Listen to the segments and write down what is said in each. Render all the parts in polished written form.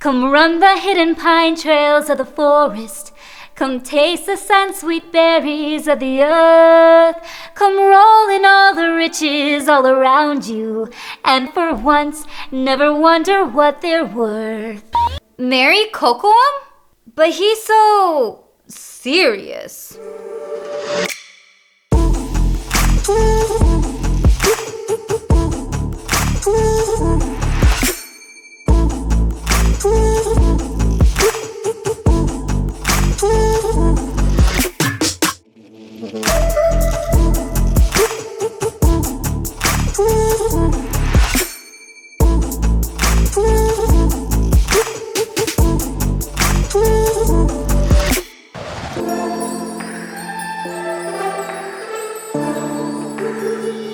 Come run the hidden pine trails of the forest. Come taste the sun-sweet berries of the earth. Come roll in all the riches all around you, and for once, never wonder what they're worth. Marry Kocoum? But he's so serious.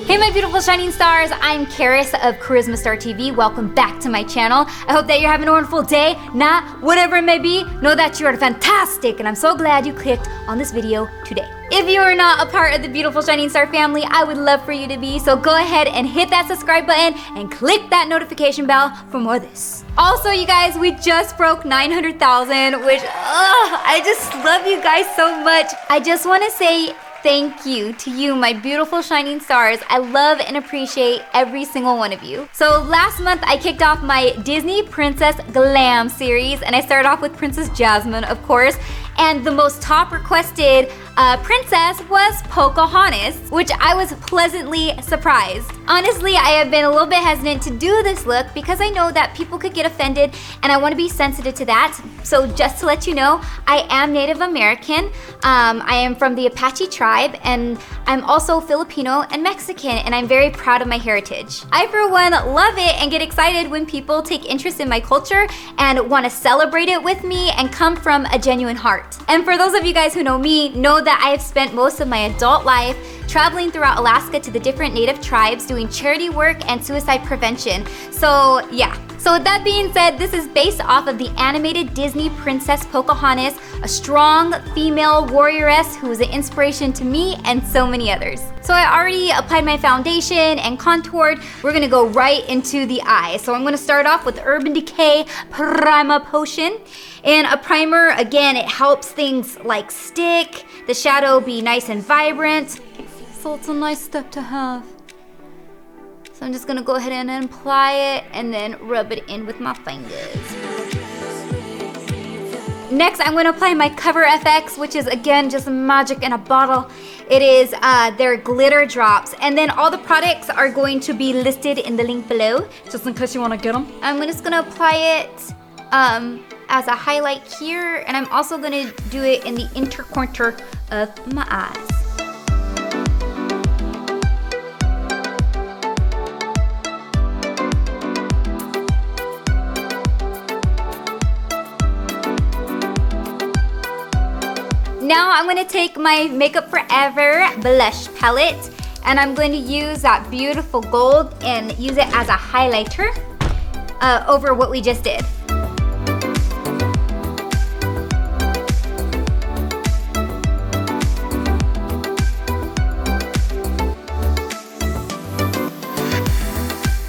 Hey my beautiful shining stars, I'm Karis of Charisma Star TV. Welcome back to my channel. I hope that you're having a wonderful day, night, whatever it may be. Know that you are fantastic, and I'm so glad you clicked on this video today. If you are not a part of the beautiful shining star family, I would love for you to be, so go ahead and hit that subscribe button and click that notification bell for more of this. Also, you guys, we just broke 900,000, which, I just love you guys so much. I just want to say thank you to you, my beautiful shining stars. I love and appreciate every single one of you. So last month I kicked off my Disney Princess Glam series, and I started off with Princess Jasmine, of course. And the most top requested princess was Pocahontas, which I was pleasantly surprised. Honestly, I have been a little bit hesitant to do this look because I know that people could get offended, and I want to be sensitive to that. So just to let you know, I am Native American. I am from the Apache tribe, and I'm also Filipino and Mexican, and I'm very proud of my heritage. I, for one, love it and get excited when people take interest in my culture and want to celebrate it with me and come from a genuine heart. And for those of you guys who know me, know that I have spent most of my adult life traveling throughout Alaska to the different native tribes doing charity work and suicide prevention. So yeah. So with that being said, this is based off of the animated Disney Princess Pocahontas, a strong female warrioress who was an inspiration to me and so many others. So I already applied my foundation and contoured. We're gonna go right into the eye. So I'm gonna start off with Urban Decay Primer Potion. And a primer, again, it helps things like stick, the shadow be nice and vibrant. So it's a nice step to have. So I'm just gonna go ahead and apply it and then rub it in with my fingers. Next, I'm gonna apply my Cover FX, which is again just magic in a bottle. It is their glitter drops, and then all the products are going to be listed in the link below, just in case you wanna get them. I'm just gonna apply it as a highlight here, and I'm also gonna do it in the intercorner of my eyes. Now I'm gonna take my Makeup Forever blush palette, and I'm going to use that beautiful gold and use it as a highlighter over what we just did.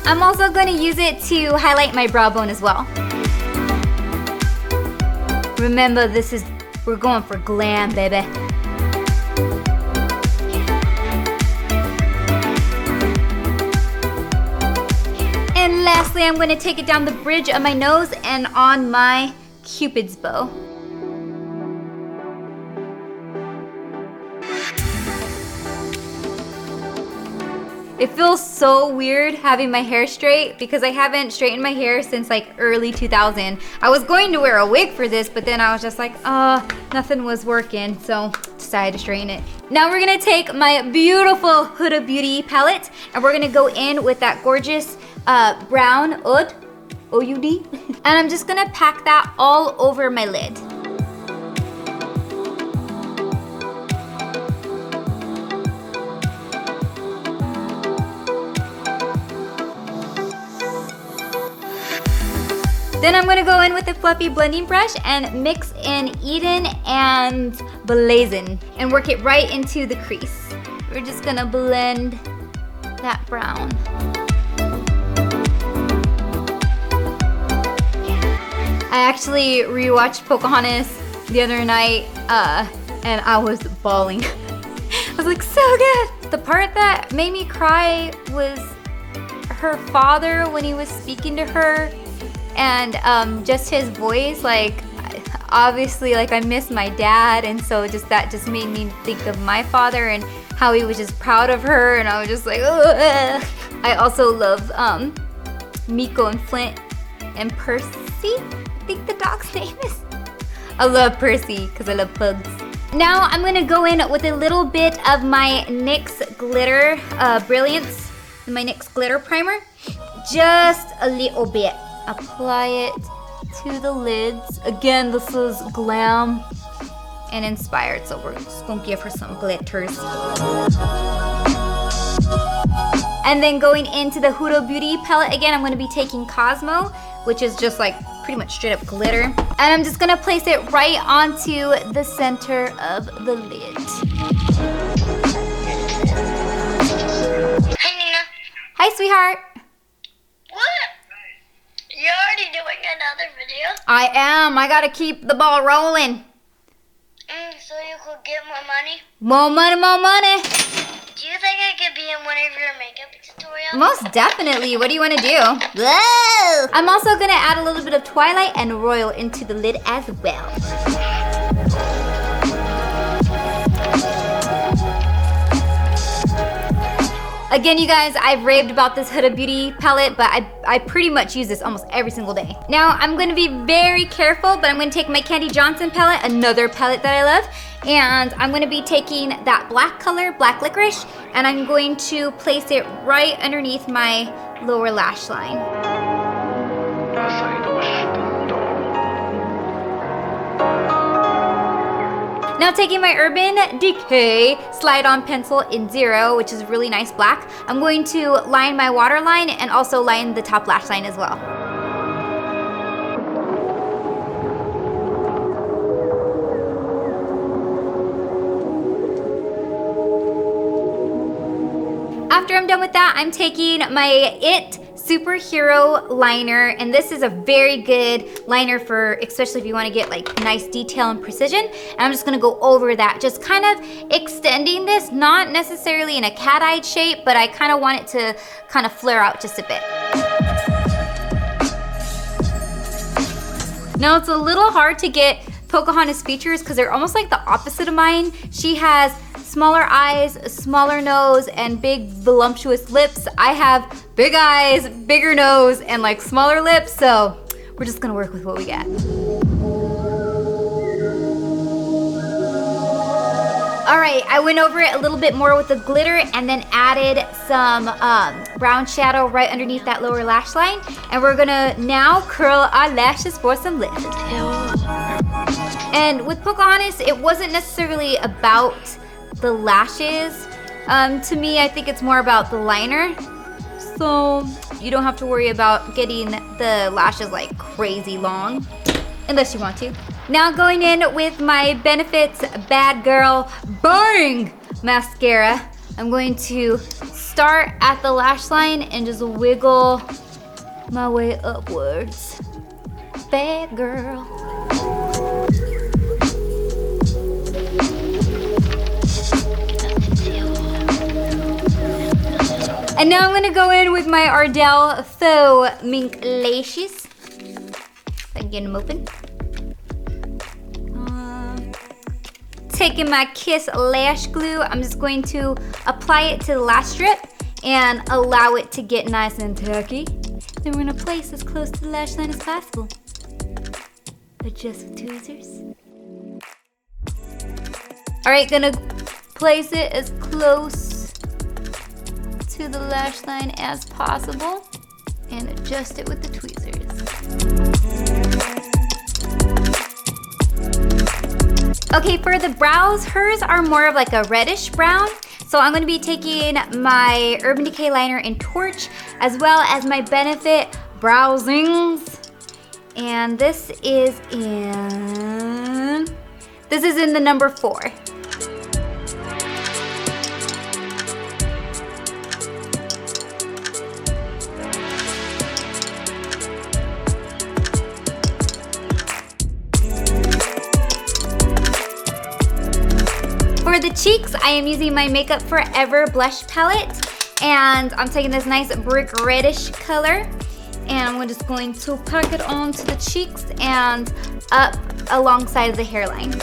I'm also going to use it to highlight my brow bone as well. Remember, we're going for glam, baby. And lastly, I'm going to take it down the bridge of my nose and on my Cupid's bow. It feels so weird having my hair straight because I haven't straightened my hair since like early 2000. I was going to wear a wig for this, but then I was just like, nothing was working, so decided to straighten it. Now we're gonna take my beautiful Huda Beauty palette, and we're gonna go in with that gorgeous brown oud, O-U-D, and I'm just gonna pack that all over my lid. Then I'm gonna go in with a fluffy blending brush and mix in Eden and Blazin' and work it right into the crease. We're just gonna blend that brown. I actually rewatched Pocahontas the other night and I was bawling. I was like, so good. The part that made me cry was her father when he was speaking to her, and just his voice. Like, obviously, like, I miss my dad, and so that just made me think of my father and how he was just proud of her, and I was just like, ugh. I also love Miko and Flint and Percy, I think the dog's name is. I love Percy because I love pugs. Now I'm gonna go in with a little bit of my NYX Glitter Brilliance, my NYX Glitter Primer. Just a little bit. Apply it to the lids. Again, this is glam and inspired, so we're just gonna give her some glitters. And then going into the Huda Beauty palette again, I'm gonna be taking Cosmo, which is just like pretty much straight up glitter. And I'm just gonna place it right onto the center of the lid. Hey, Nina. Hi, sweetheart. What? You're already doing another video? I am. I gotta keep the ball rolling. So you could get more money? More money, more money. Do you think I could be in one of your makeup tutorials? Most definitely. What do you want to do? Whoa! I'm also going to add a little bit of Twilight and Royal into the lid as well. Again, you guys, I've raved about this Huda Beauty palette, but I pretty much use this almost every single day. Now, I'm going to be very careful, but I'm going to take my Kandee Johnson palette, another palette that I love, and I'm going to be taking that black color, Black Licorice, and I'm going to place it right underneath my lower lash line. Now taking my Urban Decay Slide-On Pencil in 0, which is really nice black, I'm going to line my waterline and also line the top lash line as well. After I'm done with that, I'm taking my IT Superhero liner, and this is a very good liner for, especially if you want to get like nice detail and precision. And I'm just going to go over that, just kind of extending this, not necessarily in a cat-eyed shape, but I kind of want it to kind of flare out just a bit. Now it's a little hard to get Pocahontas features because they're almost like the opposite of mine. She has smaller eyes, a smaller nose, and big voluptuous lips. I have big eyes, bigger nose, and like smaller lips, so we're just gonna work with what we got. All right, I went over it a little bit more with the glitter and then added some brown shadow right underneath that lower lash line. And we're gonna now curl our lashes for some lift. And with Pocahontas, it wasn't necessarily about the lashes. To me, I think it's more about the liner. So you don't have to worry about getting the lashes like crazy long, unless you want to. Now going in with my Benefits BADgal Bang Mascara. I'm going to start at the lash line and just wiggle my way upwards. Bad girl. And now I'm gonna go in with my Ardell Faux Mink Lashes. If I can get them open. Taking my Kiss Lash Glue, I'm just going to apply it to the lash strip and allow it to get nice and tacky. Then we're gonna place as close to the lash line as possible. Adjust with tweezers. All right, gonna place it as close to the lash line as possible and adjust it with the tweezers. Okay, for the brows, hers are more of like a reddish brown. So I'm gonna be taking my Urban Decay liner in Torch as well as my Benefit Brow Zings. And this is in the number 4. For the cheeks, I am using my Makeup Forever blush palette, and I'm taking this nice brick reddish color, and I'm just going to pack it onto the cheeks and up alongside of the hairline.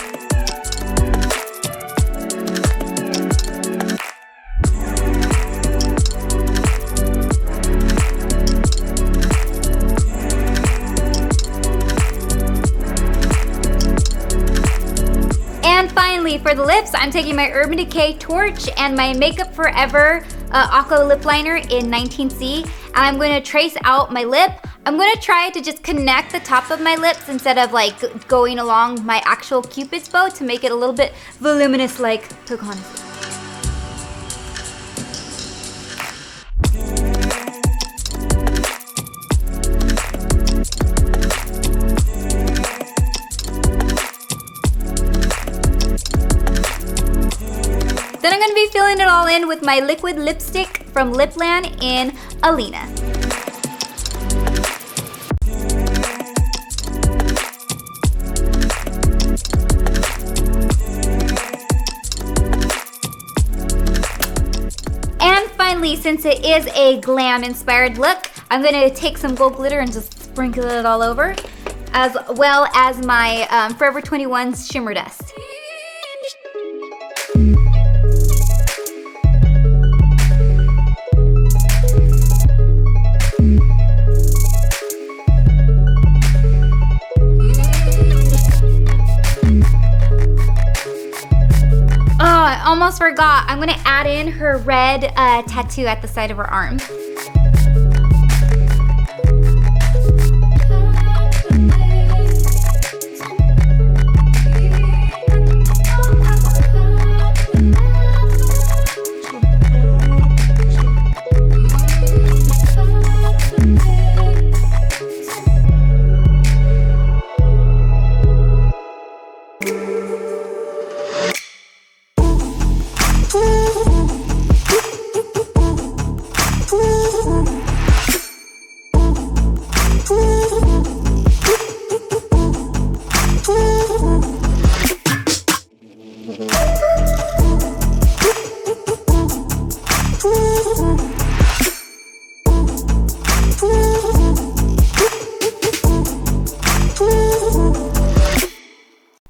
And finally, for the lips, I'm taking my Urban Decay Torch and my Makeup Forever Aqua Lip Liner in 19C, and I'm going to trace out my lip. I'm going to try to just connect the top of my lips instead of like going along my actual Cupid's bow to make it a little bit voluminous like Pocahontas. Then I'm going to be filling it all in with my liquid lipstick from Lipland in Alina. And finally, since it is a glam inspired look, I'm going to take some gold glitter and just sprinkle it all over, as well as my Forever 21's Shimmer Dust. I almost forgot. I'm gonna add in her red tattoo at the side of her arm.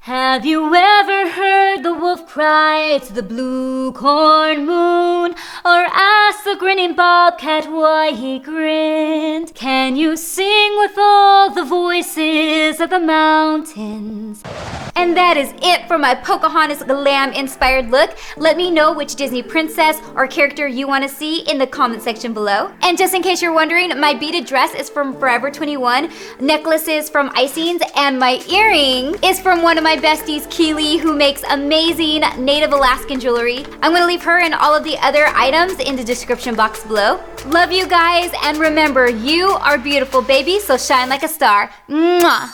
Have you ever heard the wolf cry to the blue corn moon? Or ask the grinning bobcat why he grinned? Can you sing with all the voices of the mountains? And that is it for my Pocahontas glam inspired look. Let me know which Disney princess or character you want to see in the comment section below. And just in case you're wondering, my beaded dress is from Forever 21, necklace is from Icings, and my earring is from one of my besties, Keeley, who makes amazing native Alaskan jewelry. I'm gonna leave her and all of the other items in the description box below. Love you guys, and remember, you are beautiful, baby, so shine like a star. Mwah!